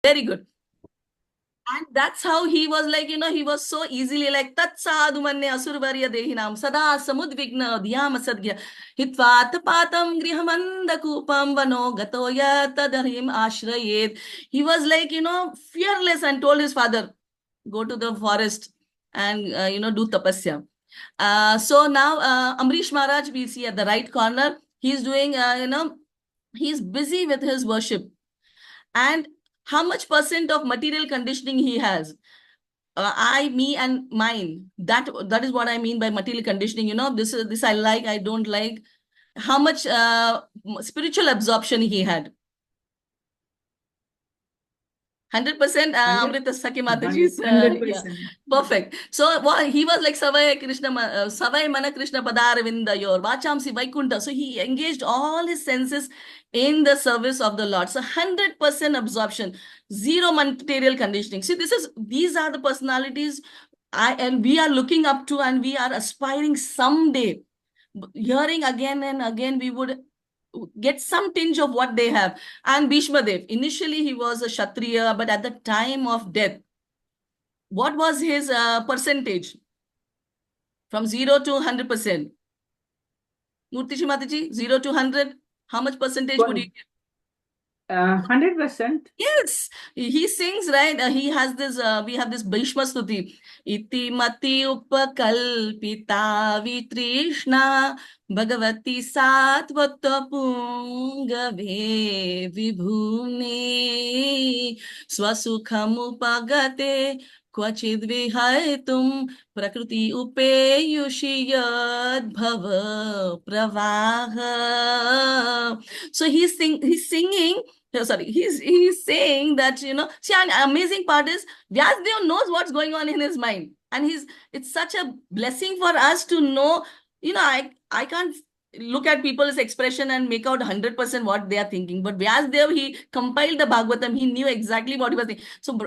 Very good. And that's how he was like, he was so easily like, Tat sadhu manne asurvarya dehinam sada samudvigna dhyam sadgya hitvat patam grihamanda kupam vano gatoya tadarim ashrayet. He was like, fearless and told his father, go to the forest and, do tapasya. So now Amrish Maharaj, we see at the right corner, he's doing, he's busy with his worship. And how much percent of material conditioning he has? I, me, and mine. That is what I mean by material conditioning. This I like, I don't like. How much spiritual absorption he had? 100%. 100, Amrita Saki Mataji's, yeah, 100%. perfect. So he was like Savai Krishna, Savai Mana Krishna Padaravinda Yor, Vachamsi Vaikunta. So he engaged all his senses in the service of the Lord. So 100% absorption, zero material conditioning. See, these are the personalities and we are looking up to, and we are aspiring someday. Hearing again and again, we would get some tinge of what they have. And Bhishma Dev, initially he was a Kshatriya, but at the time of death, what was his percentage? From 0 to 100%. Murtishi Mataji, 0 to 100, how much percentage would you give? 100%. Yes, he sings, right? He has this, we have this Bhishma Stuti. Iti mati upakalpita vitrishna bhagavati satvata pungave vibhune swasukham upagate kvachid vihaitum prakriti upeyushi yad bhava pravaha. So he's singing. No, sorry, he's saying that, see, an amazing part is Vyasdev knows what's going on in his mind. And it's such a blessing for us to know, I can't look at people's expression and make out 100% what they are thinking. But Vyasdev, he compiled the Bhagavatam, he knew exactly what he was saying. So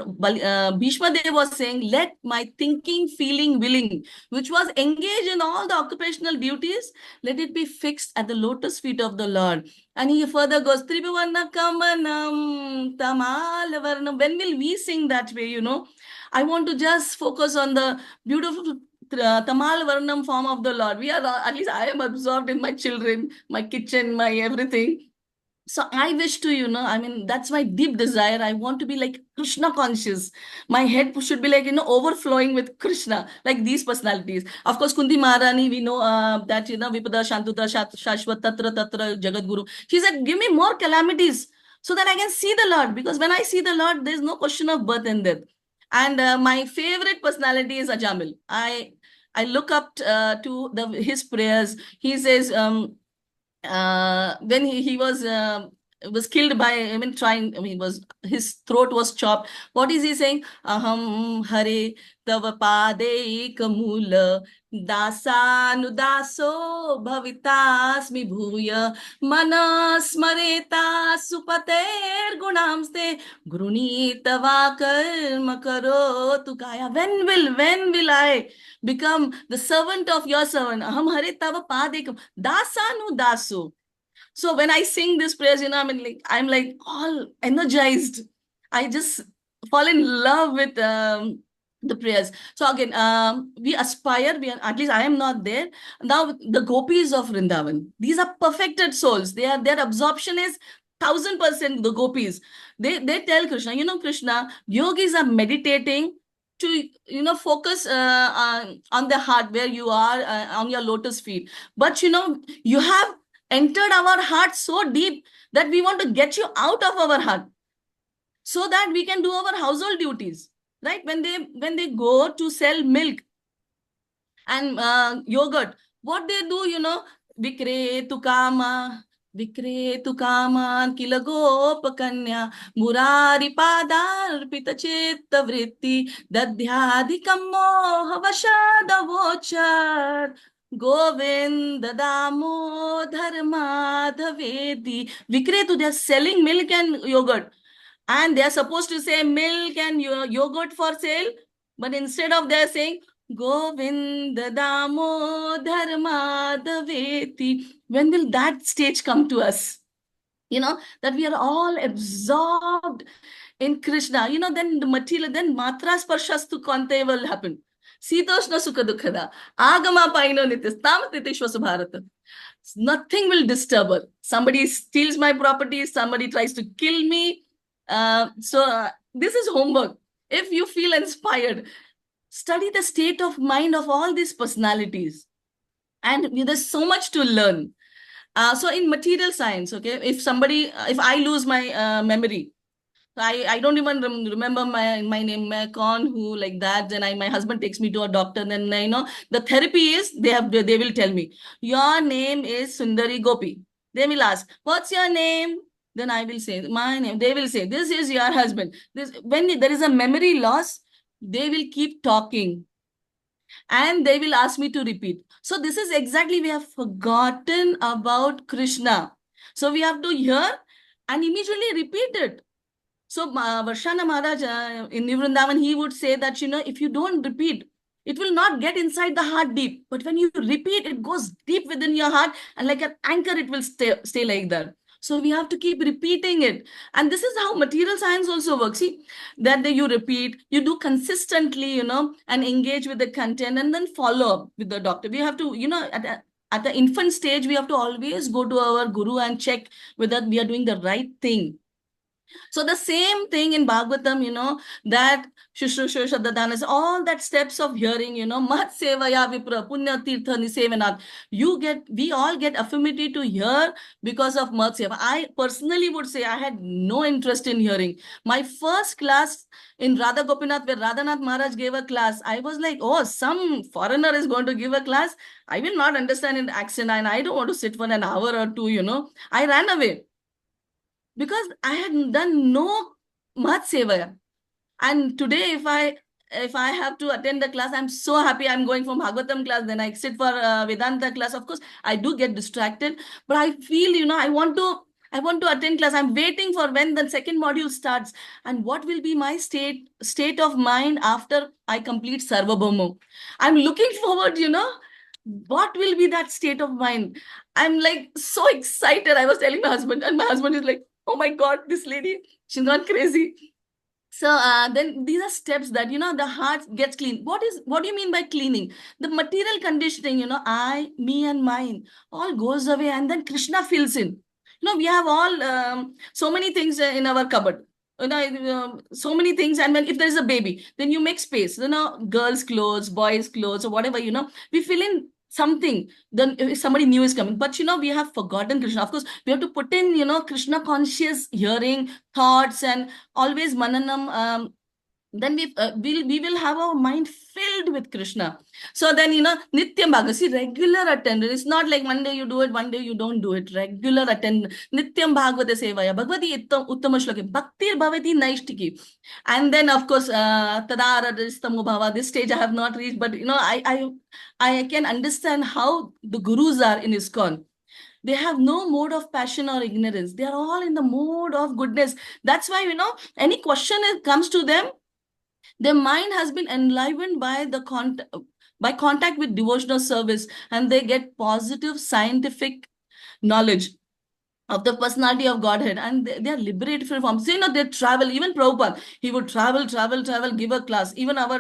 Bhishma Dev was saying, let my thinking, feeling, willing, which was engaged in all the occupational duties, let it be fixed at the lotus feet of the Lord. And he further goes, Tribhuvanna Kamanam Tamalavarnam. When will we sing that way, I want to just focus on the beautiful Tamal Varnam form of the Lord. We are, at least I am absorbed in my children, my kitchen, my everything. So I wish to, that's my deep desire. I want to be like Krishna conscious. My head should be like, overflowing with Krishna, like these personalities. Of course, Kunti Maharani, we know that, Vipada Shantuta Shashvat Tatra Tatra Jagat Guru. She said, give me more calamities so that I can see the Lord. Because when I see the Lord, there's no question of birth and death. And my favorite personality is Ajamil. I look up to his prayers. He says, when he was killed by, his throat was chopped. What is he saying? Aham hare tava pade kamula dasanudaso bhavitasmi bhuya manasmareta supater gunamste grunitava karma karo tukaya. When will I become the servant of your servant? Aham hare tava padekam dasanu dasu. So when I sing this prayers, I'm like all energized. I just fall in love with the prayers. So again, we aspire. At least I am not there now. The gopis of Vrindavan, these are perfected souls. Their absorption is 1000%. The gopis, they tell Krishna, Krishna, yogis are meditating to focus on the heart where you are on your lotus feet. But you have entered our heart so deep that we want to get you out of our heart so that we can do our household duties, right? When they go to sell milk and yogurt, what they do, vikretu kama vikretu kaman kilagopakanya murari padarpita chitta vritti dadhyadikam moha vashadavochar Govinda Damodhar Madhavedi. Vikretu, they are selling milk and yogurt. And they are supposed to say milk and yogurt for sale. But instead of they are saying Govinda Damodhar Madhaveti. When will that stage come to us? That we are all absorbed in Krishna, then the material, then matra sparshastu kante will happen. Sitoshna sukha dukkada. Agama paino nitis. Tam titishvasu bharata. Nothing will disturb her. Somebody steals my property, somebody tries to kill me. This is homework. If you feel inspired, study the state of mind of all these personalities. And there's so much to learn. So in material science, okay, if I lose my memory, I don't even remember my name, my con, who like that. Then my husband takes me to a doctor. Then the therapy is they will tell me your name is Sundari Gopi. They will ask, what's your name? Then I will say my name. They will say, this is your husband. This when there is a memory loss, they will keep talking and they will ask me to repeat. So this is exactly, we have forgotten about Krishna. So we have to hear and immediately repeat it. So Varshana Maharaj in New Vrindavan, he would say that, if you don't repeat, it will not get inside the heart deep. But when you repeat, it goes deep within your heart, and like an anchor, it will stay like that. So we have to keep repeating it. And this is how material science also works. See, that you repeat, you do consistently, and engage with the content and then follow up with the doctor. We have to, at the infant stage, we have to always go to our guru and check whether we are doing the right thing. So the same thing in Bhagavatam, that Shushrushya Shaddadanas, all that steps of hearing, Mat Sevaya Vipra, Punya Tirtha Nisevanat, we all get affinity to hear because of Mat Seva. I personally would say I had no interest in hearing. My first class in Radha Gopinath, where Radhanath Maharaj gave a class, I was like, oh, some foreigner is going to give a class. I will not understand an accent and I don't want to sit for an hour or two. I ran away because I had done no Mahat Sevaya. And today, if I have to attend the class, I'm so happy. I'm going from Bhagavatam class, then I sit for Vedanta class. Of course, I do get distracted, but I feel, I want to attend class. I'm waiting for when the second module starts and what will be my state of mind after I complete Sarvabhauma. I'm looking forward, what will be that state of mind? I'm like so excited. I was telling my husband, and my husband is like, oh my God, this lady, she's not crazy. So then these are steps that, the heart gets clean. What do you mean by cleaning? The material conditioning, I, me and mine all goes away and then Krishna fills in. We have all so many things in our cupboard. So many things. And if there is a baby, then you make space, girls' clothes, boys' clothes, or whatever, we fill in something. Then if somebody new is coming, but we have forgotten Krishna. Of course, we have to put in, Krishna conscious hearing, thoughts, and always mananam. Then we will have our mind filled with Krishna. So then, Nityam Bhagavati, see, regular attendance. It's not like one day you do it, one day you don't do it. Regular attendance. Nityam Bhagavate Sevaya. Bhagavati Uttama Shloki. Bhaktir Bhavati Naishtiki. And then, of course, Tadara Ristamu Bhava. This stage I have not reached, but, I can understand how the gurus are in ISKCON. They have no mode of passion or ignorance. They are all in the mode of goodness. That's why, any question comes to them, their mind has been enlivened by by contact with devotional service, and they get positive scientific knowledge of the personality of Godhead, and they are liberated from. So, they travel. Even Prabhupada, he would travel, give a class. Even our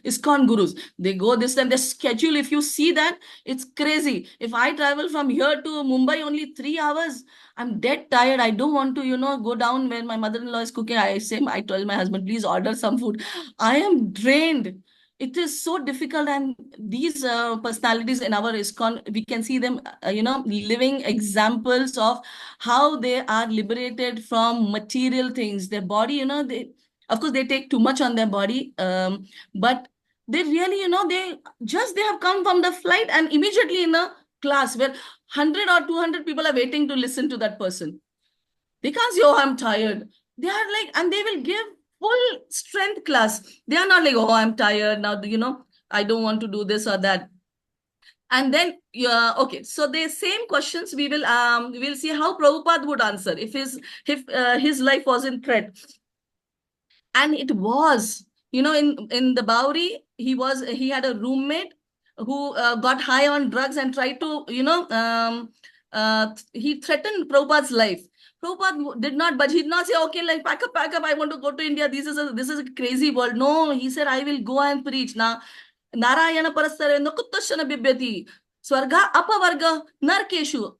ISKCON gurus, they go this time. Their schedule, if you see that, it's crazy. If I travel from here to Mumbai only 3 hours, I'm dead tired. I don't want to, go down where my mother-in-law is cooking. I told my husband, please order some food. I am drained. It is so difficult, and these personalities in our ISKCON, we can see them, living examples of how they are liberated from material things. Their body, of course, they take too much on their body, but they really, they have come from the flight and immediately in a class where 100 or 200 people are waiting to listen to that person. They can't say, oh, I'm tired. They are like, and they will give full strength class. They are not like, oh, I'm tired now, I don't want to do this or that. And then, okay, so the same questions we will see how Prabhupada would answer if his life was in threat. And it was, in the Bowery, he had a roommate who got high on drugs and tried to, he threatened Prabhupada's life. Prabhupada did not budge. He did not say, okay, like pack up, I want to go to India. This is a crazy world. No, he said, I will go and preach. Now, Narayana parastare nakuttashana bibyati. Swarga apavarga narkeshu.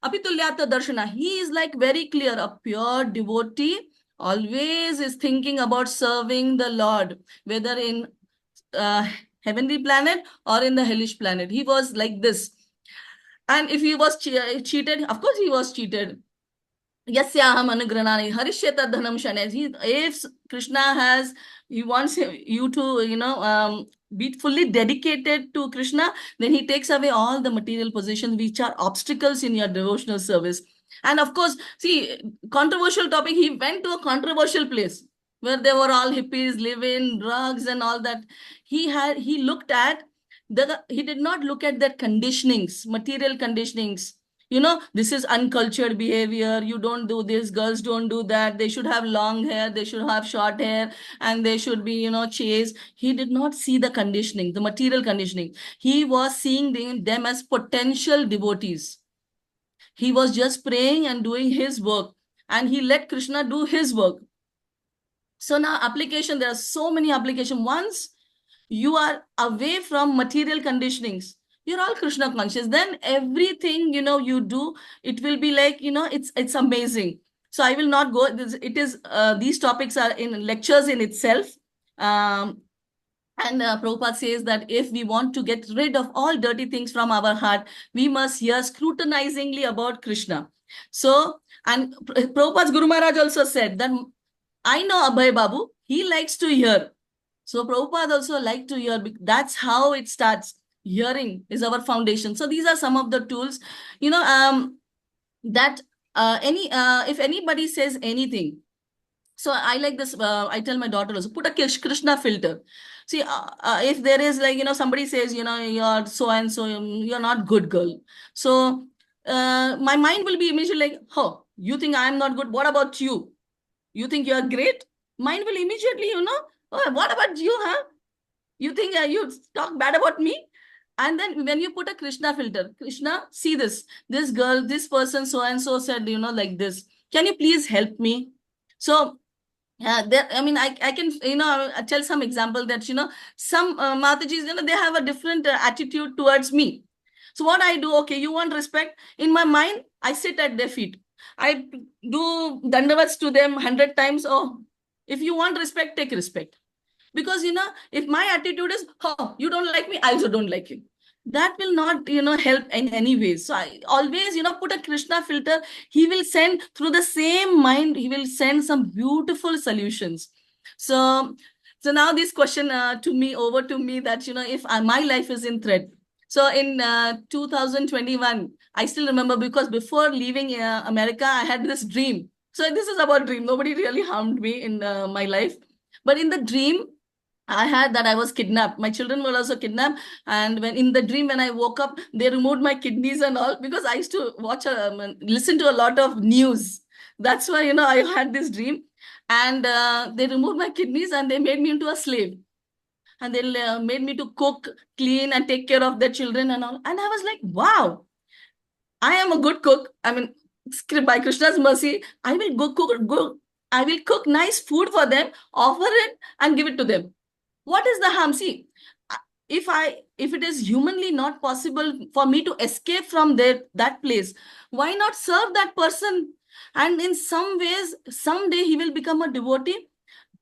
Apitulyata darshana. He is like very clear. A pure devotee always is thinking about serving the Lord, whether in uh, heavenly planet or in the hellish planet. He was like this. And if he was cheated, of course he was cheated. Yasyaham anugranani harishyata dhanam shane. If Krishna he wants you to, be fully dedicated to Krishna, then he takes away all the material possessions which are obstacles in your devotional service. And of course, see, controversial topic, he went to a controversial place where they were all hippies, living, drugs and all that. He looked at he did not look at that conditionings, material conditionings. This is uncultured behavior. You don't do this, girls don't do that, they should have long hair, they should have short hair, and they should be, chaste. He did not see the conditioning, the material conditioning. He was seeing them as potential devotees. He was just praying and doing his work, and he let Krishna do his work. So now application, there are so many applications. Once you are away from material conditionings, you're all Krishna conscious, then everything you do, it will be like, it's amazing. So I will not go these topics are in lectures in itself. And Prabhupada says that if we want to get rid of all dirty things from our heart, we must hear scrutinizingly about Krishna. So, and Prabhupada's Guru Maharaj also said that I know Abhay Babu, he likes to hear. So Prabhupada also liked to hear. That's how it starts. Hearing is our foundation. So these are some of the tools, that if anybody says anything. So I like this. I tell my daughter also, put a Krishna filter. See, if there is like, somebody says, you're so and so, you're not good girl. So my mind will be immediately like, oh, you think I'm not good? What about you? You think you're great? Mind will immediately, oh, what about you, huh? You think you talk bad about me? And then when you put a Krishna filter, Krishna, see this girl, this person, so and so said, like this. Can you please help me? So I can, tell some example that, some Matajis, they have a different attitude towards me. So what I do, okay, you want respect? In my mind, I sit at their feet. I do dandavats to them 100 times. Oh, if you want respect, take respect. Because, if my attitude is, oh, you don't like me, I also don't like you, that will not, help in any way. So I always, put a Krishna filter. He will send through the same mind, he will send some beautiful solutions. So now this question over to me that, if my life is in threat. So in 2021, I still remember, because before leaving America, I had this dream. So this is about dream. Nobody really harmed me in my life. But in the dream, I had that I was kidnapped. My children were also kidnapped. And when in the dream, when I woke up, they removed my kidneys and all, because I used to listen to a lot of news. That's why, I had this dream. And they removed my kidneys and they made me into a slave. And they made me to cook, clean, and take care of their children and all. And I was like, wow, I am a good cook. I mean, by Krishna's mercy, I will I will cook nice food for them, offer it, and give it to them. What is the harm? See, if it is humanly not possible for me to escape from that place, why not serve that person? And in some ways, someday he will become a devotee.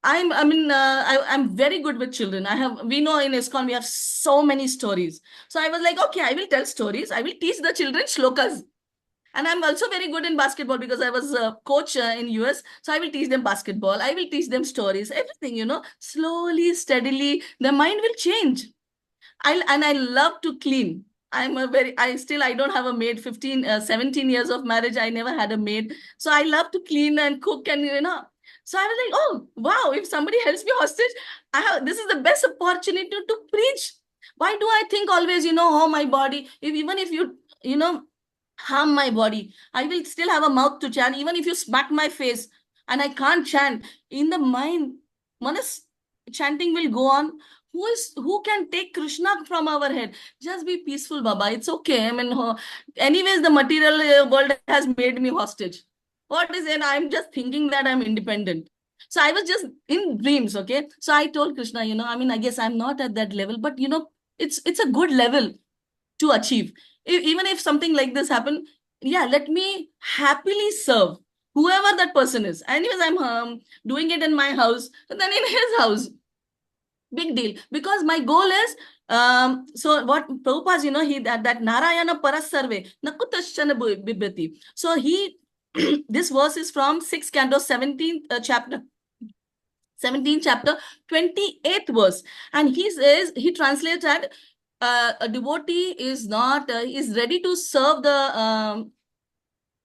I'm very good with children. We know in ISKCON we have so many stories. So I was like, okay, I will tell stories. I will teach the children shlokas. And I'm also very good in basketball, because I was a coach in US. So I will teach them basketball. I will teach them stories, everything, slowly, steadily, their mind will change. I love to clean. I don't have a maid. 17 years of marriage, I never had a maid. So I love to clean and cook, and so I was like, oh wow, if somebody helps me hostage, this is the best opportunity to preach. Why do I think always, oh, my body, even if you harm my body, I will still have a mouth to chant. Even if you smack my face and I can't chant, in the mind, manas, chanting will go on. Who can take Krishna from our head? Just be peaceful, Baba. It's okay. I mean, anyways, the material world has made me hostage. What is it? I'm just thinking that I'm independent. So I was just in dreams, okay? So I told Krishna, I mean, I guess I'm not at that level, but it's a good level to achieve. Even if something like this happen, yeah, let me happily serve whoever that person is. Anyways, I'm doing it in my house, and then in his house. Big deal. Because my goal is, so what Prabhupada, he that Narayana Parasarve, Nakutashana Bibbati. So this verse is from 6th canto, 17th chapter. 17th chapter, 28th verse. And he translates that a devotee is not, is ready to serve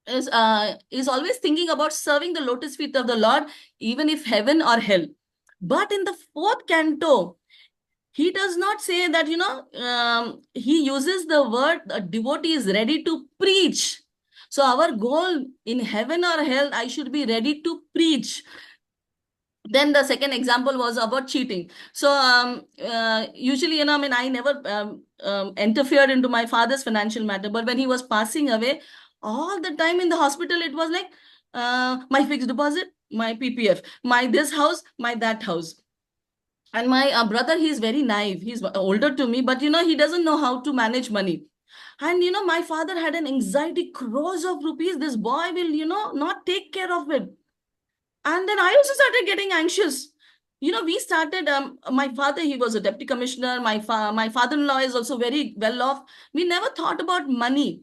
is always thinking about serving the lotus feet of the Lord, even if heaven or hell. But in the 4th canto, he does not say that, he uses the word, a devotee is ready to preach. So our goal in heaven or hell, I should be ready to preach. Then the second example was about cheating. So usually, I mean, I never interfered into my father's financial matter, but when he was passing away, all the time in the hospital, it was like my fixed deposit, my PPF, my this house, my that house. And my brother, he's very naive. He's older to me, but he doesn't know how to manage money. And my father had an anxiety, crores of rupees. This boy will, not take care of it. And then I also started getting anxious. We started, my father, he was a deputy commissioner. My father-in-law is also very well off. We never thought about money.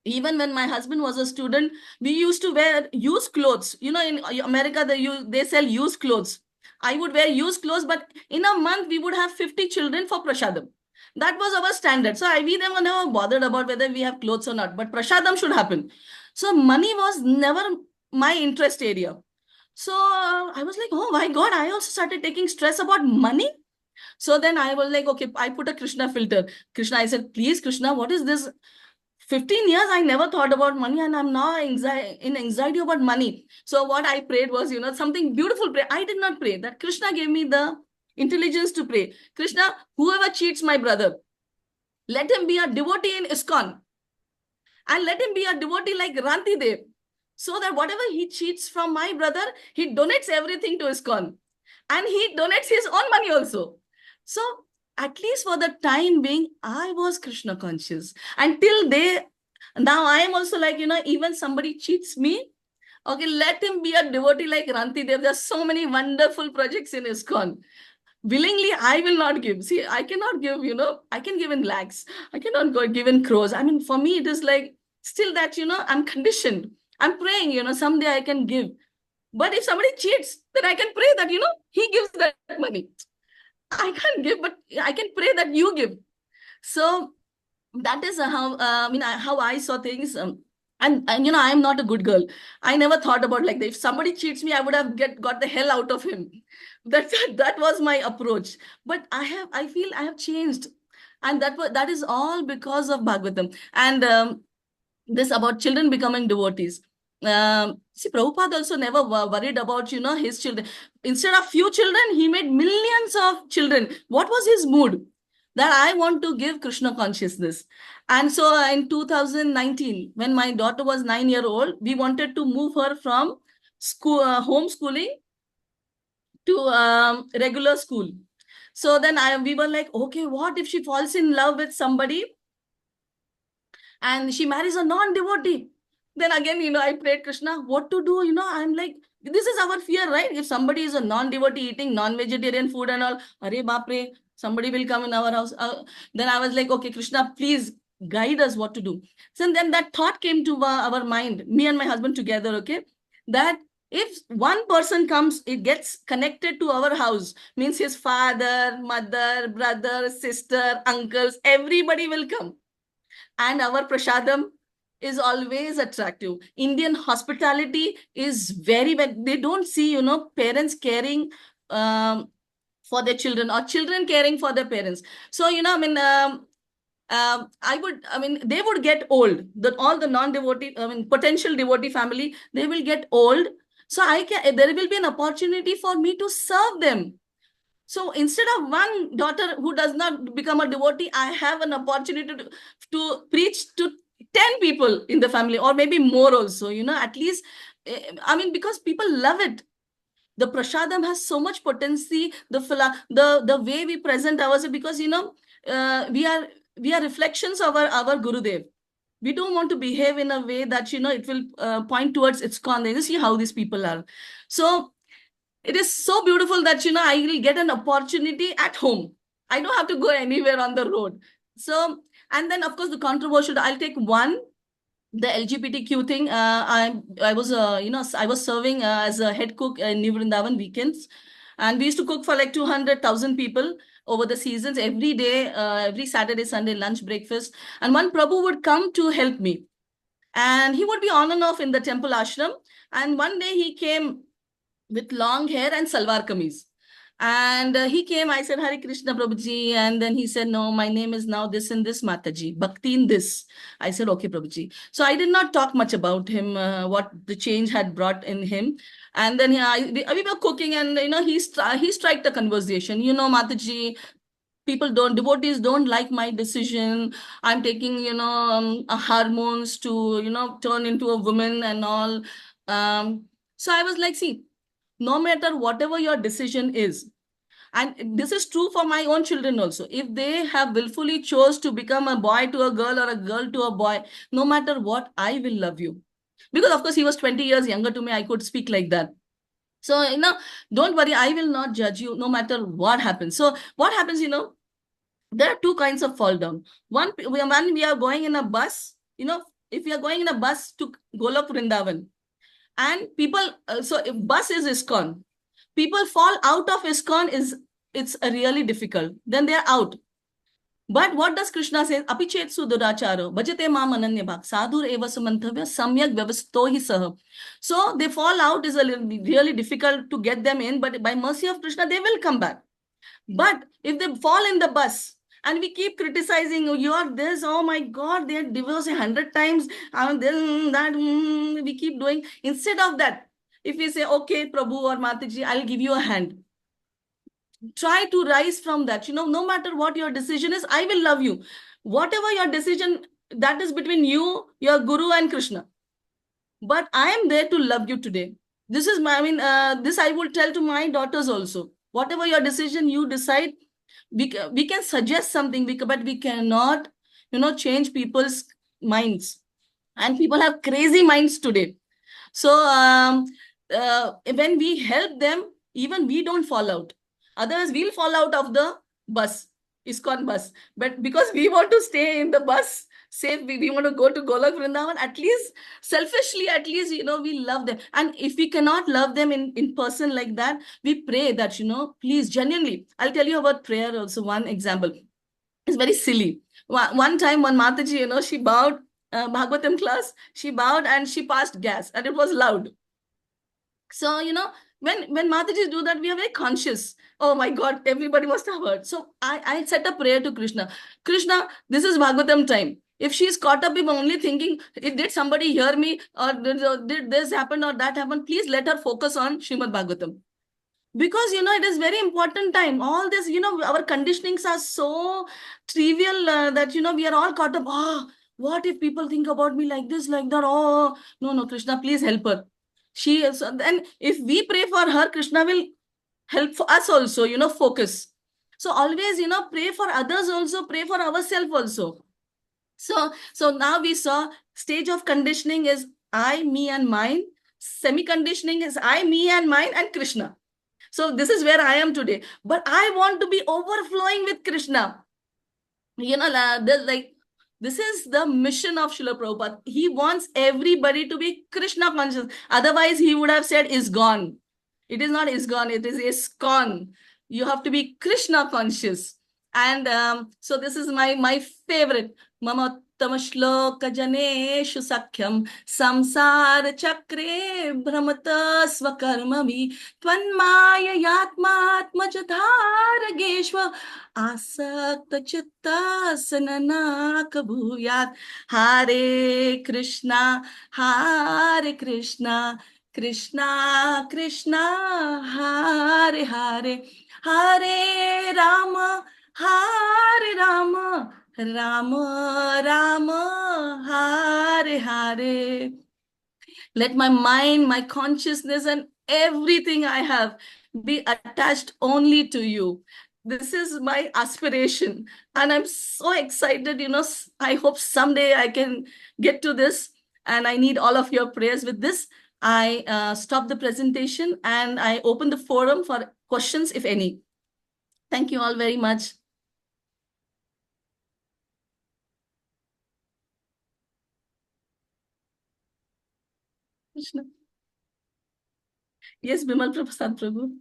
Even when my husband was a student, we used to wear used clothes. In America, they sell used clothes. I would wear used clothes, but in a month, we would have 50 children for Prashadam. That was our standard. So we never bothered about whether we have clothes or not, but Prashadam should happen. So money was never my interest area. So I was like, oh my God, I also started taking stress about money. So then I was like, okay, I put a Krishna filter. Krishna, I said, please, Krishna, what is this? 15 years, I never thought about money, and I'm now in anxiety about money. So what I prayed was, something beautiful prayer. I did not pray. That Krishna gave me the intelligence to pray. Krishna, whoever cheats my brother, let him be a devotee in ISKCON. And let him be a devotee like Ranti Dev. So that whatever he cheats from my brother, he donates everything to ISKCON. And he donates his own money also. So at least for the time being, I was Krishna conscious. Until now I am also like, even somebody cheats me, okay, let him be a devotee like Ranti Dev. There are so many wonderful projects in ISKCON. Willingly, I will not give. See, I cannot give, I can give in lakhs. I cannot give in crores. I mean, for me, it is like still that, I'm conditioned. I'm praying, someday I can give. But if somebody cheats, then I can pray that, he gives that money. I can't give, but I can pray that you give. So that is how I saw things. And I'm not a good girl. I never thought about like that. If somebody cheats me, I would have got the hell out of him. That was my approach. But I feel I have changed. And that is all because of Bhagavatam. And this about children becoming devotees. See, Prabhupada also never worried about, his children. Instead of few children, he made millions of children. What was his mood? That I want to give Krishna consciousness. And so in 2019, when my daughter was 9 years old, we wanted to move her from school, homeschooling to regular school. So then we were like, okay, what if she falls in love with somebody and she marries a non-devotee? Then again, I prayed Krishna, what to do? I'm like, this is our fear, right? If somebody is a non-devotee eating non-vegetarian food and all, Arey Bapre, somebody will come in our house. Then I was like, okay, Krishna, please guide us what to do. So then that thought came to our mind, me and my husband together, okay, that if one person comes, it gets connected to our house, means his father, mother, brother, sister, uncles, everybody will come. And our prasadam is always attractive. Indian hospitality is very, they don't see, parents caring for their children or children caring for their parents. So, they would get old. All the non-devotee, potential devotee family, they will get old. So there will be an opportunity for me to serve them. So instead of one daughter who does not become a devotee, I have an opportunity to preach to 10 people in the family, or maybe more also, at least I mean, because people love it. The prasadam has so much potency. The way we present ourselves, because we are reflections of our Gurudev. We don't want to behave in a way that it will point towards ISKCON. You see how these people are. So it is so beautiful that I will get an opportunity at home. I don't have to go anywhere on the road. So, and then of course the controversial, I'll take one, the LGBTQ thing. I was I was serving as a head cook in New Vrindavan weekends, and we used to cook for like 200,000 people over the seasons, every day, every Saturday, Sunday, lunch, breakfast. And one Prabhu would come to help me, and he would be on and off in the temple ashram. And one day he came with long hair and salwar kameez. And he came, I said, Hare Krishna Prabhuji. And then he said, no, my name is now this and this Mataji, Bhakti in this. I said, okay, Prabhuji. So I did not talk much about him, what the change had brought in him. And then we were cooking, and he striked a conversation. Mataji, devotees don't like my decision. I'm taking, hormones to, turn into a woman and all. So I was like, see, no matter whatever your decision is, and this is true for my own children also, if they have willfully chose to become a boy to a girl or a girl to a boy, no matter what, I will love you. Because of course he was 20 years younger to me, I could speak like that. So don't worry, I will not judge you no matter what happens. So what happens, there are two kinds of fall down. When we are going in a bus, if we are going in a bus to Golok Vrindavan, and people, so if bus is ISKCON, people fall out of ISKCON, it's really difficult. Then they are out. But what does Krishna say? Apichet suduracharo, bhajate mam ananya bhak, sadhur eva sumanthavya, samyak vyavasto hi sah. So they fall out is really difficult to get them in, but by mercy of Krishna, they will come back. But if they fall in the bus and we keep criticizing, oh, you are this, oh my God, they are divorced 100 times, and then that, we keep doing. Instead of that, if we say, okay, Prabhu or Mataji, I'll give you a hand. Try to rise from that. No matter what your decision is, I will love you. Whatever your decision, that is between you, your Guru, and Krishna. But I am there to love you today. This is this I will tell to my daughters also. Whatever your decision you decide, we can suggest something, but we cannot, change people's minds. And people have crazy minds today. So when we help them, even we don't fall out. Otherwise, we'll fall out of the bus, ISKCON bus. But because we want to stay in the bus, safe, we want to go to Golok Vrindavan, at least selfishly, at least, we love them. And if we cannot love them in person like that, we pray that, please, genuinely. I'll tell you about prayer also. One example. It's very silly. One time, one Mataji, she bowed, Bhagavatam class, she bowed and she passed gas, and it was loud. So, when Matajis do that, we are very conscious. Oh my God, everybody must have heard. So I set a prayer to Krishna. Krishna, this is Bhagavatam time. If she's caught up in only thinking, did somebody hear me, or did this happen or that happen, please let her focus on Srimad Bhagavatam. Because it is very important time. All this, our conditionings are so trivial that we are all caught up. What if people think about me like this, like that? Oh no, Krishna, please help her. She is. And if we pray for her, Krishna will help for us also, focus. So always, pray for others also, pray for ourselves also. So now we saw stage of conditioning is I, me, and mine. Semi-conditioning is I, me, and mine, and Krishna. So this is where I am today. But I want to be overflowing with Krishna. This is the mission of Srila Prabhupada. He wants everybody to be Krishna conscious. Otherwise, he would have said, is gone. It is not is gone, it is ISKCON. You have to be Krishna conscious. And so this is my favorite. Mama Tamashloka Janeshu Sakyam Samsara Chakre Brahmata Swakarmami Tvanmaya Yatmatma Jadharageshwa Asakta Chitta Sanana Kabhuyat Hare Krishna Hare Krishna Krishna Krishna Hare Hare Hare Rama Hare Rama Rama Rama Hare Hare. Let my mind, my consciousness, and everything I have be attached only to you. This is my aspiration. And I'm so excited. I hope someday I can get to this. And I need all of your prayers. With this, I stop the presentation and I open the forum for questions, if any. Thank you all very much. Krishna. Yes, Bimal Prasad Prabhu.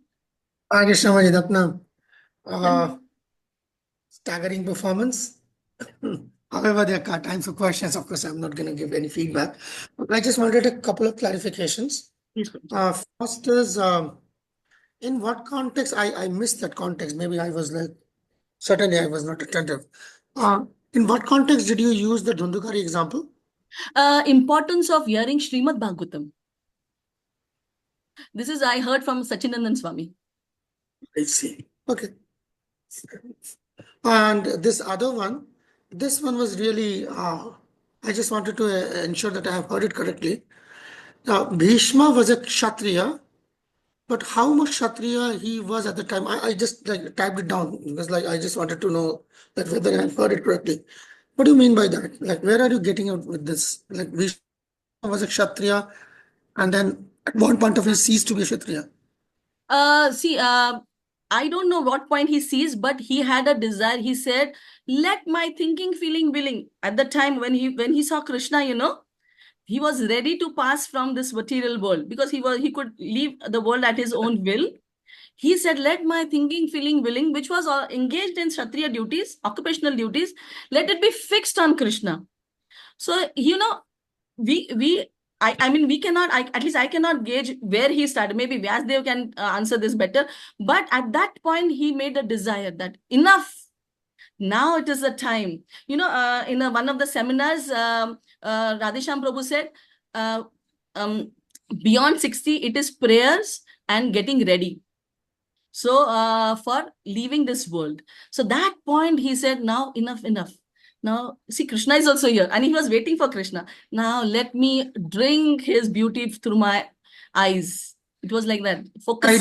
Krishna Vajidatna, staggering performance. However, there are times for questions. Of course, I'm not going to give any feedback. I just wanted a couple of clarifications. Please, Prabhu. First is, in what context? I missed that context. Maybe I was like, certainly I was not attentive. In what context did you use the Dhundukari example? Importance of hearing Srimad Bhagavatam. This is I heard from Sachinandan Swami. I see. Okay. And this other one, this one was really, I just wanted to ensure that I have heard it correctly. Bhishma was a Kshatriya, but how much Kshatriya he was at the time? I just like typed it down because like I just wanted to know that whether I have heard it correctly. What do you mean by that? Like, where are you getting out with this? Like, Bhishma was a Kshatriya, and then at one point of he ceased to be a Kshatriya. See, I don't know what point he sees, but he had a desire. He said, "Let my thinking, feeling, willing." At the time when he saw Krishna, he was ready to pass from this material world because he could leave the world at his own will. He said, "Let my thinking, feeling, willing, which was engaged in Kshatriya duties, occupational duties, let it be fixed on Krishna." So we I mean we cannot at least I cannot gauge where he started. Maybe Vyasdev can answer this better. But at that point he made a desire that enough. Now it is the time. In one of the seminars, Radhesham Prabhu said, uh, um, beyond 60, it is prayers and getting ready. So for leaving this world. So that point he said, now enough, enough. Now, see, Krishna is also here and he was waiting for Krishna. Now let me drink his beauty through my eyes. It was like that. Focus.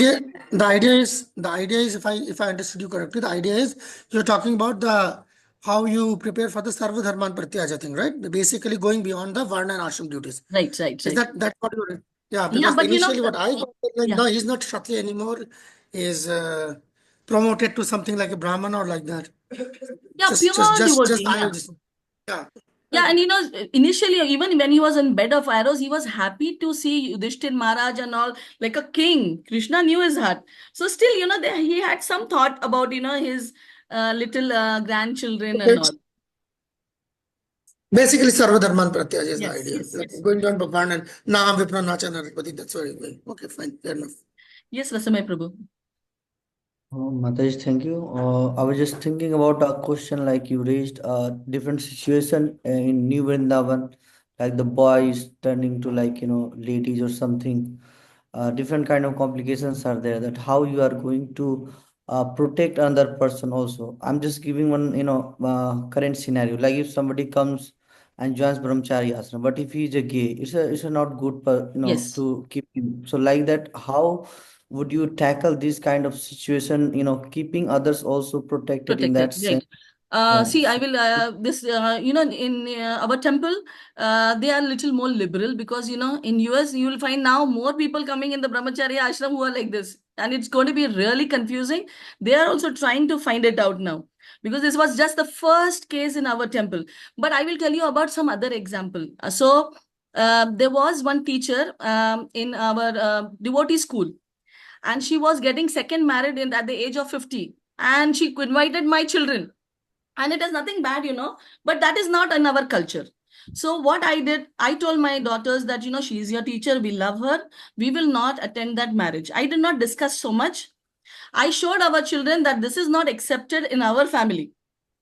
The idea is if I understood you correctly, the idea is you're talking about the how you prepare for the Sarva Dharman Pratyaja thing, right? Basically going beyond the Varna and Ashram duties. Right, right, Is right. that's what you're yeah, Yeah, because but initially what I got was like, yeah. no, he's not Kshatriya anymore, is promoted to something like a Brahman or like that. Yeah, pure Just devotee. I Yeah. just yeah. Yeah, and initially, even when he was in bed of arrows, he was happy to see Yudhishthir Maharaj and all, like a king. Krishna knew his heart. So still, he had some thought about, his little grandchildren and all. Basically, Sarva Dharman Pratyaja is the Yes, idea. yes, Like yes. going beyond Bhagwan and Naam Vipra Nacha Narpati, that's what it means. Okay, fine, fair enough. Yes, Rasamai Prabhu. Mataji, thank you. I was just thinking about a question like you raised a different situation in New Vrindavan, like the boys turning to like, ladies or something. Different kind of complications are there that how you are going to protect another person also. I'm just giving one, current scenario. Like if somebody comes and joins brahmachari ashram, but if he is a gay, it's a not good, Yes. to keep him. So like that, how would you tackle this kind of situation, keeping others also protected in Protected, that sense? right. Yeah. See, I will, in our temple, they are a little more liberal because, in US, you will find now more people coming in the brahmacharya ashram who are like this. And it's going to be really confusing. They are also trying to find it out now because this was just the first case in our temple. But I will tell you about some other example. There was one teacher in our devotee school, and she was getting second married at the age of 50, and she invited my children, and it is nothing bad, but that is not in our culture. So what I did, I told my daughters that, she is your teacher, we love her, we will not attend that marriage. I did not discuss so much. I showed our children that this is not accepted in our family.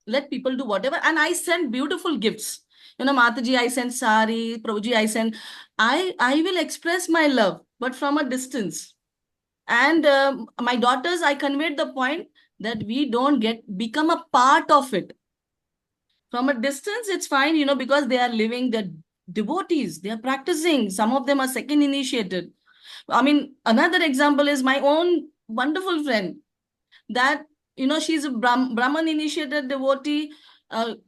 Let people do whatever, and I sent beautiful gifts. Mataji, I sent sari, Prabhuji, I will express my love, but from a distance. And my daughters, I conveyed the point that we don't become a part of it. From a distance, it's fine, because they are living devotees. They are practicing. Some of them are second initiated. I mean, another example is my own wonderful friend that, she's a Brahman initiated devotee,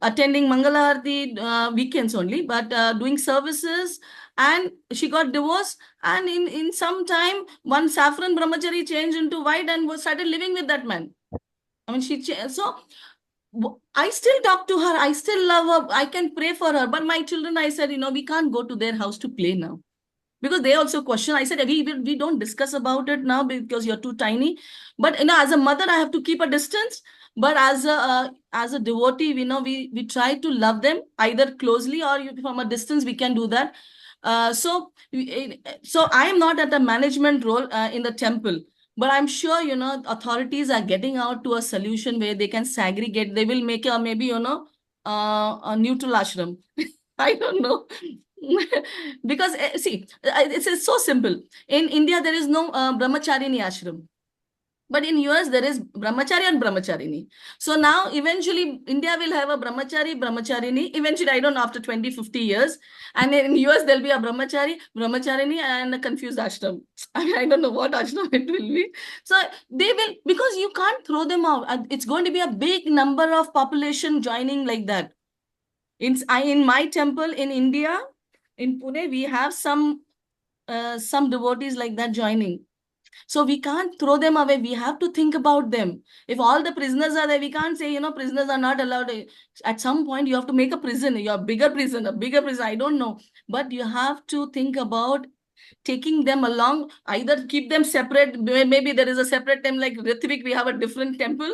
attending Mangalarti weekends only, but doing services. And she got divorced. And in some time, one saffron brahmachari changed into white and started living with that man. I mean, so I still talk to her. I still love her. I can pray for her. But my children, I said, we can't go to their house to play now, because they also question. I said, we don't discuss about it now because you're too tiny. But as a mother, I have to keep a distance. But as a devotee, we try to love them either closely or from a distance. We can do that. So I am not at a management role in the temple. But I'm sure, authorities are getting out to a solution where they can segregate. They will make maybe, a neutral ashram. I don't know. Because see, it's so simple. In India, there is no brahmacharini ashram. But in US, there is brahmachari and brahmacharini. So now, eventually, India will have a brahmacharini. Eventually, I don't know, after 20, 50 years. And in US, there'll be a brahmacharini, and a confused ashram. I mean, I don't know what ashram it will be. So they will, because you can't throw them out. It's going to be a big number of population joining like that. In my temple in India, in Pune, we have some devotees like that joining. So we can't throw them away. We have to think about them. If all the prisoners are there, we can't say, prisoners are not allowed. At some point, you have to make a prison, a bigger prison. I don't know. But you have to think about taking them along, either keep them separate. Maybe there is a separate temple, like Ritvik, we have a different temple.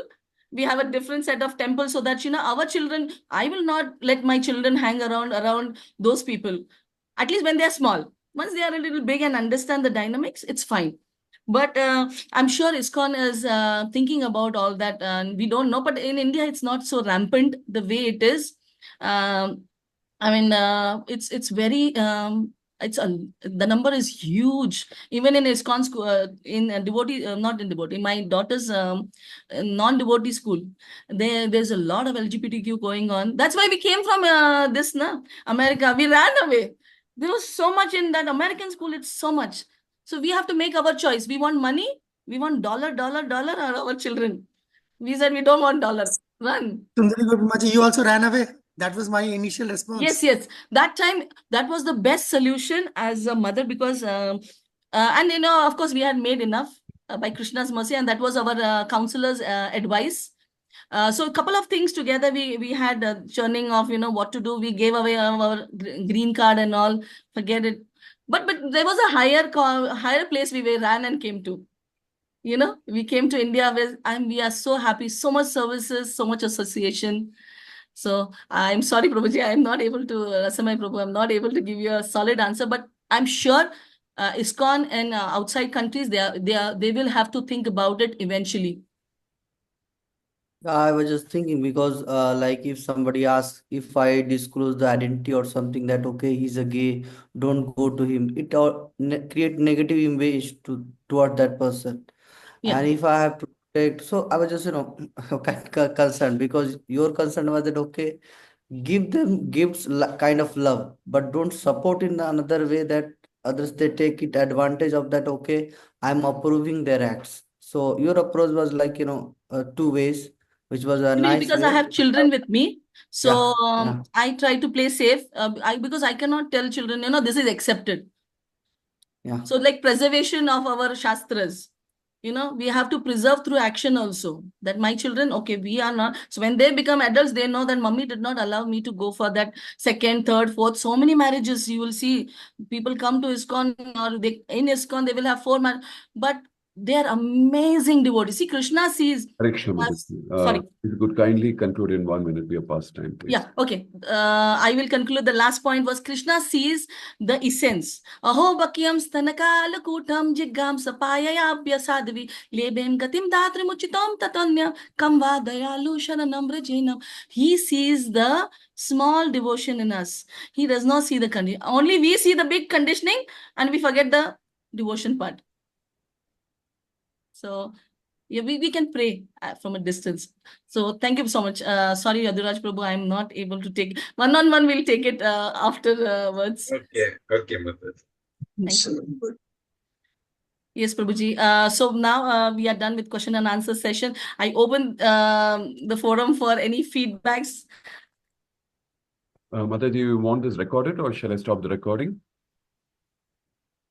We have a different set of temples, so that, our children, I will not let my children hang around those people, at least when they're small. Once they are a little big and understand the dynamics, it's fine. But I'm sure ISKCON is thinking about all that, and we don't know. But in India, it's not so rampant the way it is. I mean, it's very the number is huge. Even in ISKCON school, in devotee, not in devotee, my daughter's non-devotee school, there's a lot of LGBTQ going on. That's why we came from America. We ran away. There was so much in that American school. It's so much. So we have to make our choice. We want money. We want dollar, or our children. We said we don't want dollar. Run. Sundari Gopimachi, you also ran away. That was my initial response. Yes. That time, that was the best solution as a mother, because, and of course, we had made enough by Krishna's mercy, and that was our counselor's advice. So a couple of things together, we had churning of, what to do. We gave away our green card and all. Forget it. But there was a higher place we ran and came to. We came to India and we are so happy. So much services, so much association. So I'm sorry, Prabhuji, I'm not able to, Rasamai Prabhu, I'm not able to give you a solid answer, but I'm sure ISKCON and outside countries, they will have to think about it eventually. I was just thinking because, like, if somebody asks if I disclose the identity or something that okay, he's a gay, don't go to him. It all create negative image toward that person. Yeah. And if I have to protect, so I was just concerned because your concern was that okay, give them gifts kind of love, but don't support in another way that others they take it advantage of that. Okay, I'm approving their acts. So your approach was like two ways, which was a Maybe nice because I way. have children with me. So Yeah. I try to play safe because I cannot tell children, this is accepted. Yeah. So like preservation of our Shastras, we have to preserve through action also. That my children, okay, we are not. So when they become adults, they know that mommy did not allow me to go for that second, third, fourth. So many marriages you will see. People come to ISKCON, or in ISKCON, they will have 4 marriages. But they are amazing devotees. See, Krishna sees. Sorry. If you could kindly conclude in 1 minute, we are past time, please. Yeah, okay. I will conclude. The last point was Krishna sees the essence. Aho bakyam stanakala kutam jiggam sapayayabhya sadhavi lebem gatim datrimuchitam tatanya kamva dayalu sharanam rajenam. He sees the small devotion in us. He does not see the condition. Only we see the big conditioning and we forget the devotion part. So Yeah, we can pray from a distance. So thank you so much. Sorry, Yaduraj Prabhu, I'm not able to take one-on-one. We'll take it afterwards. Okay, Mataji. Thank you. Yes, Prabhuji. So now we are done with question and answer session. I open the forum for any feedbacks. Mataji, do you want this recorded or shall I stop the recording?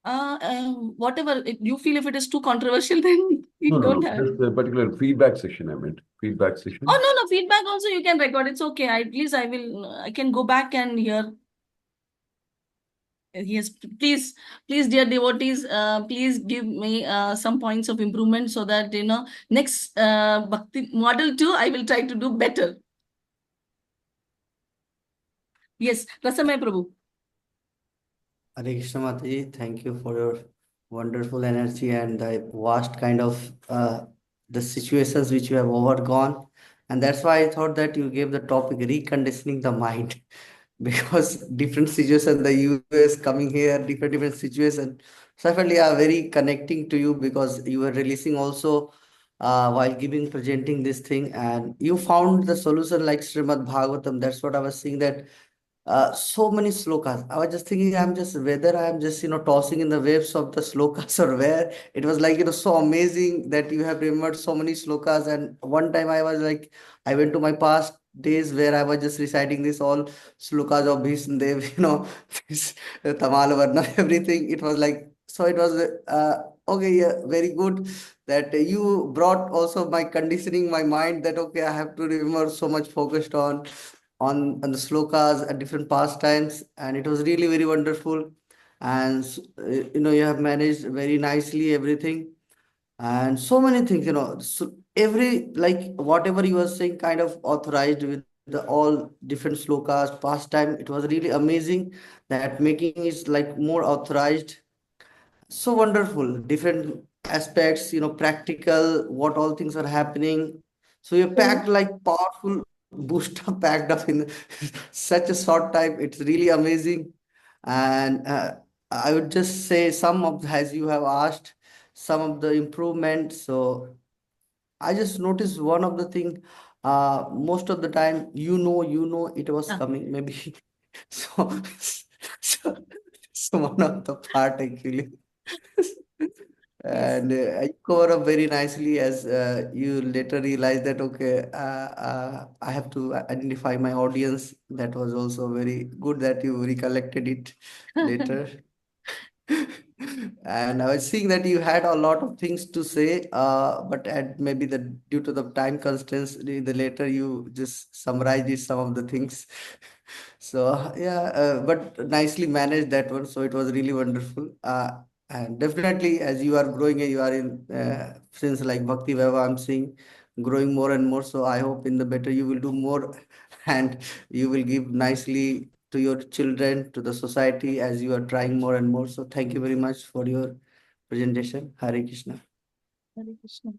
Whatever you feel, if it is too controversial, then we don't have. Just a particular feedback session, I meant. Feedback session. Oh, no, feedback also you can record. It's okay. At least I can go back and hear. Yes, please, dear devotees, please give me some points of improvement so that, next Bhakti model 2, I will try to do better. Yes, Rasamay Prabhu. Hare Krishna Mataji, thank you for your wonderful energy and the vast kind of the situations which you have overgone. And that's why I thought that you gave the topic reconditioning the mind because different situations, the US coming here, different situations. So I felt yeah, very connecting to you because you were releasing also while presenting this thing and you found the solution like Srimad Bhagavatam. That's what I was saying that so many slokas. I was just thinking, I'm just whether I'm just tossing in the waves of the slokas or where it was like so amazing that you have remembered so many slokas. And one time I was like, I went to my past days where I was just reciting this all slokas of Bhishma Dev, this Tamal Varna, everything. It was like so. It was okay, yeah, very good that you brought also my conditioning my mind that okay, I have to remember so much focused on the slokas at different pastimes, and it was really very wonderful. And you have managed very nicely everything, and so many things. So every like whatever you were saying, kind of authorized with the all different slokas, pastime. It was really amazing that making is like more authorized so wonderful different aspects practical what all things are happening so you're packed like powerful booster packed up in such a short time it's really amazing and I would just say some of as you have asked some of the improvement so I just noticed one of the thing most of the time it was coming maybe so so, so one of the part actually Yes. and you cover up very nicely as you later realize that okay I have to identify my audience that was also very good that you recollected it later and I was seeing that you had a lot of things to say but at maybe the due to the time constraints the later you just summarized it, some of the things so yeah but nicely managed that one so it was really wonderful and definitely, as you are growing, you are in since like Bhakti Veva, I'm seeing growing more and more. So I hope in the better you will do more, and you will give nicely to your children, to the society, as you are trying more and more. So thank you very much for your presentation. Hare Krishna. Hare Krishna.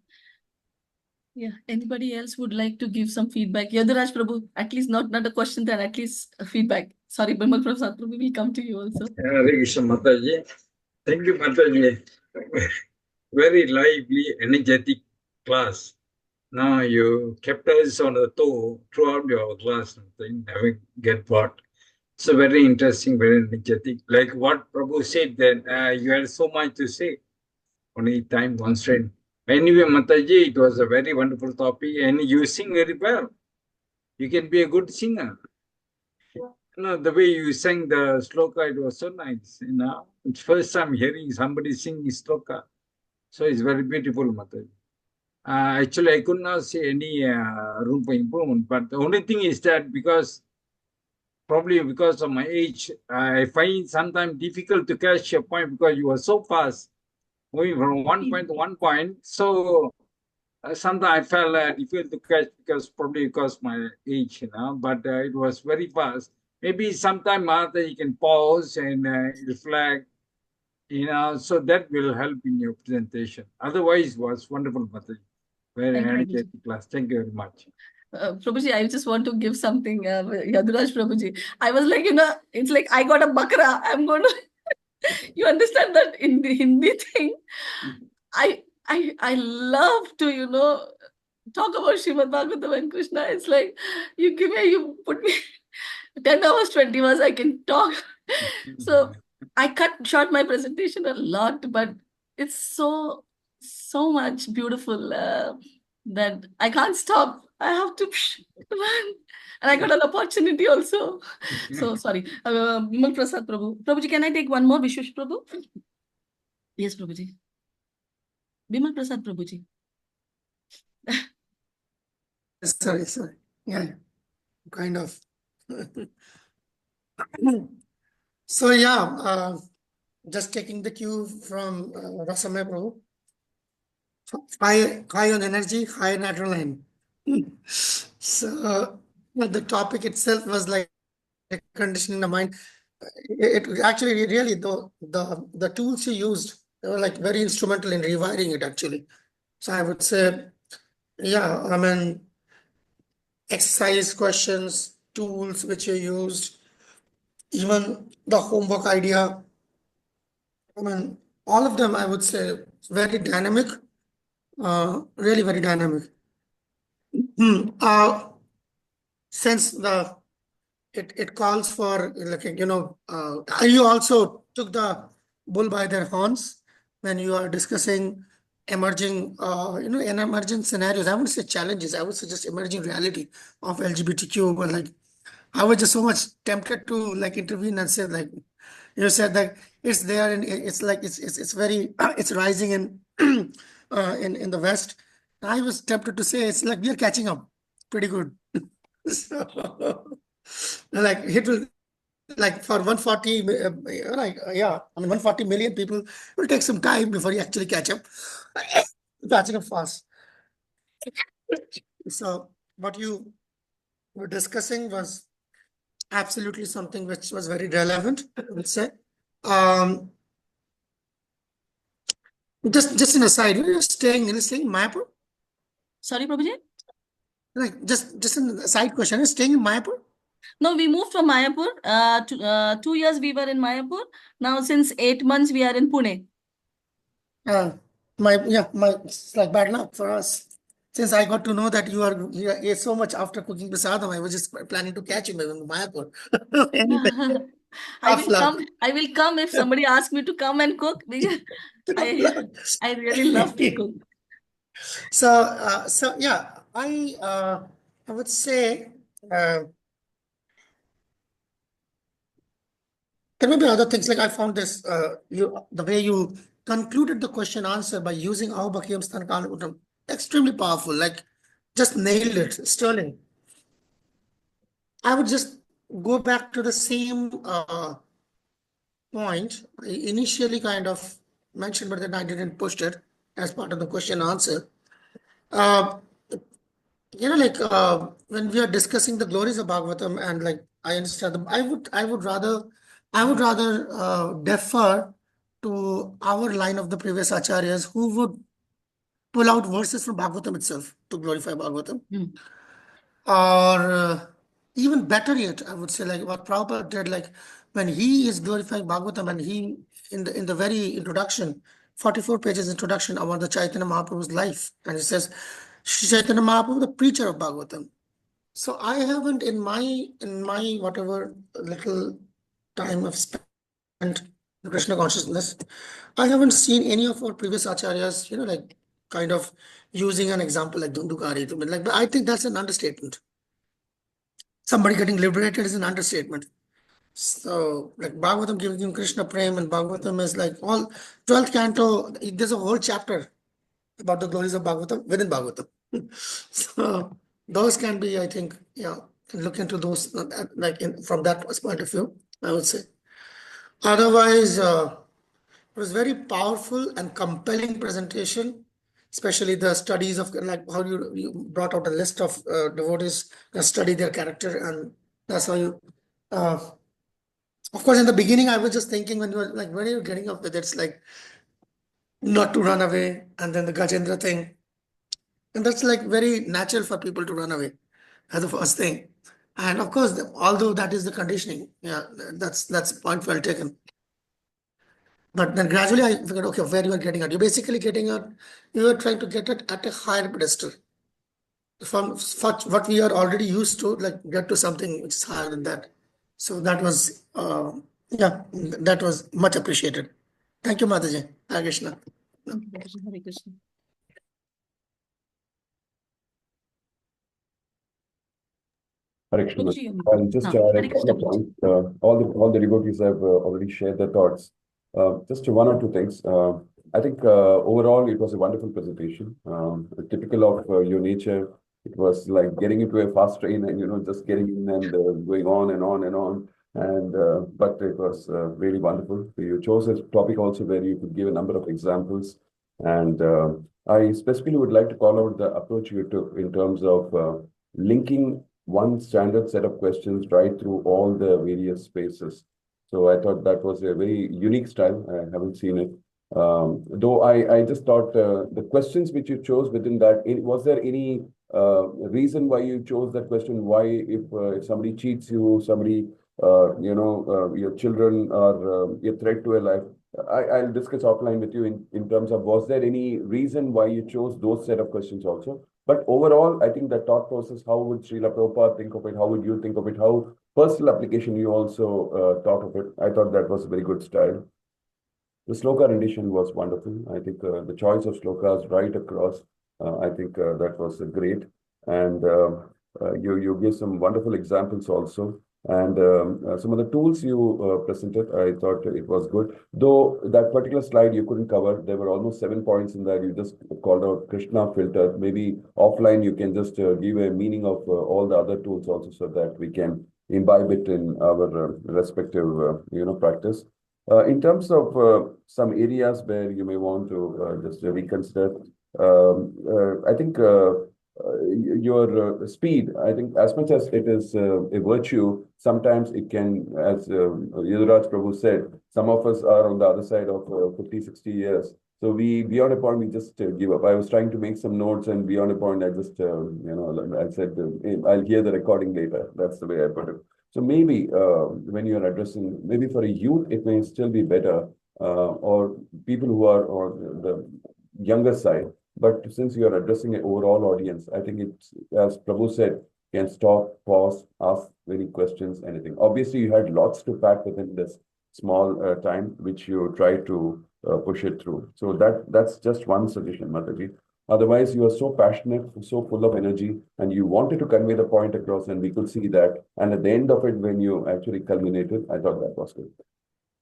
Yeah. Anybody else would like to give some feedback? Yaduraj Prabhu, at least not a question, then at least a feedback. Sorry, Bimal Prabhu, we will come to you also. Hare Krishna Mataji. Thank you, Mataji. Very lively, energetic class. Now you kept us on the toe throughout your class, having get what. So very interesting, very energetic. Like what Prabhu said, that you had so much to say. Only time constraint. Anyway, Mataji, it was a very wonderful topic, and you sing very well. You can be a good singer. The way you sang the sloka, it was so nice. It's first time hearing somebody sing sloka. So it's very beautiful, Mataji. Actually, I could not see any room for improvement. But the only thing is that probably because of my age, I find it sometimes difficult to catch your point because you are so fast, moving from one point to one point. So sometimes I felt difficult to catch probably because my age, but it was very fast. Maybe sometime after you can pause and reflect, so that will help in your presentation. Otherwise, it was wonderful, Mataji. Very Thank you. energetic class. Thank you very much. Prabhuji, I just want to give something, Yaduraj Prabhuji. I was like, it's like I got a bakra. I'm going to, you understand that in the Hindi thing, I love to, talk about Srimad Bhagavatam and Krishna. It's like you put me 10 hours, 20 hours, I can talk. So I cut short my presentation a lot, but it's so much beautiful that I can't stop. I have to run. And I got an opportunity also. So sorry. Vimal Prasad Prabhu. Prabhuji, can I take one more? Vishwesh Prabhu? Yes, Prabhuji. Vimal Prasad Prabhuji. Sorry. Yeah, kind of. So yeah, just taking the cue from Rasamaya Prabhu. High on energy, high on adrenaline. So the topic itself was like conditioning the mind. It actually really the tools you used, they were like very instrumental in rewiring it actually. So I would say, yeah, I mean, exercise questions, tools which you used, even the homework idea. I mean, all of them, I would say, very dynamic, really very dynamic. Since it calls for like you also took the bull by their horns when you are discussing emerging in emerging scenarios. I wouldn't say challenges, I would say just emerging reality of LGBTQ. But like I was just so much tempted to like intervene and say like you said that it's there and it's like it's very it's rising in the West. I was tempted to say it's like we are catching up pretty good. So, like it will like for 140 yeah, I mean 140 million people will take some time before you actually catch up. Catching up fast. So what you were discussing was absolutely something which was very relevant, I would say. Um, just an aside, you're staying in Mayapur? Sorry, Prabhuji? Like just a side question, you're staying in Mayapur? No, we moved from Mayapur. 2 years we were in Mayapur. Now, since 8 months, we are in Pune. Uh, it's like bad luck for us. Since I got to know that you're so much after cooking prasadam, I was just planning to catch you in Mayapur. Anyway, I tough will come. luck. I will come if somebody asks me to come and cook because Tough I luck. I really love to cook. So yeah, I would say there may be other things like I found this the way you concluded the question answer by using Ahobakiyam Stanakanutam extremely powerful, like just nailed it, sterling. I would just go back to the same point I initially kind of mentioned, but then I didn't push it as part of the question answer. Uh, when we are discussing the glories of Bhagavatam, and like I understand them, I would rather defer to our line of the previous acharyas who would pull out verses from Bhagavatam itself to glorify Bhagavatam. Or even better yet, I would say like what Prabhupada did, like when he is glorifying Bhagavatam and he in the very introduction, 44 pages introduction about the Chaitanya Mahaprabhu's life, and he says, Shri Chaitanya Mahaprabhu, the preacher of Bhagavatam. So I haven't in my whatever little time I've spent in Krishna consciousness, I haven't seen any of our previous acharyas, like kind of using an example like Dundukari to be like, but I think that's an understatement. Somebody getting liberated is an understatement. So, like Bhagavatam giving him Krishna Prem, and Bhagavatam is like all 12th canto, there's a whole chapter about the glories of Bhagavatam within Bhagavatam. So, those can be, I think, look into those from that point of view, I would say. Otherwise, it was very powerful and compelling presentation, especially the studies of like how you brought out a list of devotees that study their character, and that's how you. Uh, of course, in the beginning, I was just thinking when you were like, when are you getting up with it? It's like not to run away, and then the Gajendra thing, and that's like very natural for people to run away as the first thing. And of course, although that is the conditioning, yeah, that's point well taken. But then gradually I figured, okay, where you are getting at. You're basically getting at, you are trying to get it at a higher pedestal. From what we are already used to, like get to something which is higher than that. So that was, yeah, that was much appreciated. Thank you, Mataji. Hare Krishna. Hare Krishna. Hare Krishna. Ruchi, I'll just add Hare a Krishna. couple of points. All the devotees have already shared their thoughts. Just one or two things. I think overall it was a wonderful presentation. Typical of your nature. It was like getting into a fast train and just getting in and going on and on and on. And but it was really wonderful. You chose a topic also where you could give a number of examples. And I specifically would like to call out the approach you took in terms of linking one standard set of questions right through all the various spaces. So I thought that was a very unique style. I haven't seen it. Though I just thought the questions which you chose within that, was there any reason why you chose that question? Why, if somebody cheats you, somebody, your children are a threat to a life? I'll discuss offline with you in terms of, was there any reason why you chose those set of questions also? But overall, I think the thought process, how would Srila Prabhupada think of it? How would you think of it? How personal application you also thought of it? I thought that was a very good style. The sloka rendition was wonderful. I think the choice of slokas right across, I think that was great. And you gave some wonderful examples also. And some of the tools you presented, I thought it was good. Though that particular slide you couldn't cover, there were almost 7 points in there. You just called out Krishna filter. Maybe offline you can just give a meaning of all the other tools also, so that we can imbibe it in our respective practice. In terms of some areas where you may want to just reconsider, I think your speed, I think as much as it is a virtue, sometimes it can, as Yudhraj Prabhu said, some of us are on the other side of 50, 60 years. So beyond a point, we just give up. I was trying to make some notes, and beyond a point, I just, I said, I'll hear the recording later. That's the way I put it. So maybe when you're addressing, maybe for a youth, it may still be better, or people who are on the younger side. But since you're addressing an overall audience, I think it's, as Prabhu said, can stop, pause, ask any questions, anything. Obviously, you had lots to pack within this small time, which you try to push it through. So that's just one suggestion, Mataji. Otherwise, you are so passionate, so full of energy, and you wanted to convey the point across, and we could see that. And at the end of it, when you actually culminated, I thought that was good.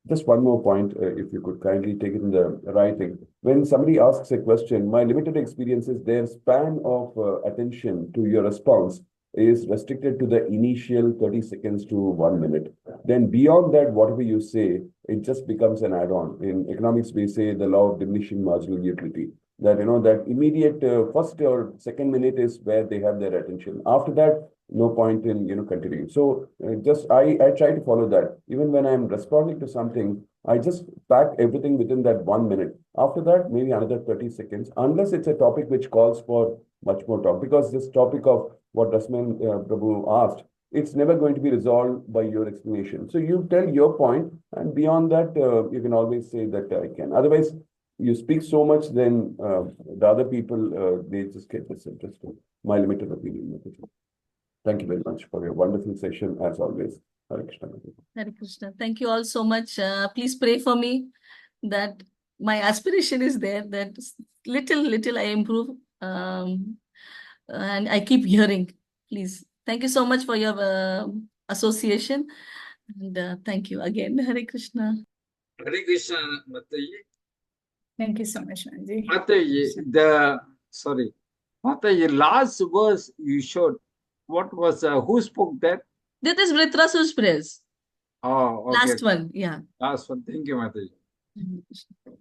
Just one more point, if you could kindly take it in the writing. When somebody asks a question, my limited experience is their span of attention to your response is restricted to the initial 30 seconds to 1 minute. Then beyond that, whatever you say, it just becomes an add-on. In economics, we say the law of diminishing marginal utility. That, that immediate first or second minute is where they have their attention. After that, no point in continuing. So just I try to follow that. Even when I'm responding to something, I just pack everything within that 1 minute. After that, maybe another 30 seconds, unless it's a topic which calls for much more talk. Because this topic of what Rasman Prabhu asked, it's never going to be resolved by your explanation. So you tell your point, and beyond that, you can always say that I can. Otherwise, you speak so much, then the other people, they just get disinterested. My limited opinion. Thank you very much for your wonderful session, as always. Hare Krishna. Hare Krishna. Thank you all so much. Please pray for me that my aspiration is there, that little I improve. And I keep hearing. Please. Thank you so much for your association. And thank you again. Hare Krishna. Hare Krishna, Mataji. Thank you so much, Manji. Mataji, Mataji, last verse you showed, what was, who spoke that? That is Vritrasu's prayers. Oh, okay. Last one, yeah. Last one. Thank you, Mataji. Hare Krishna.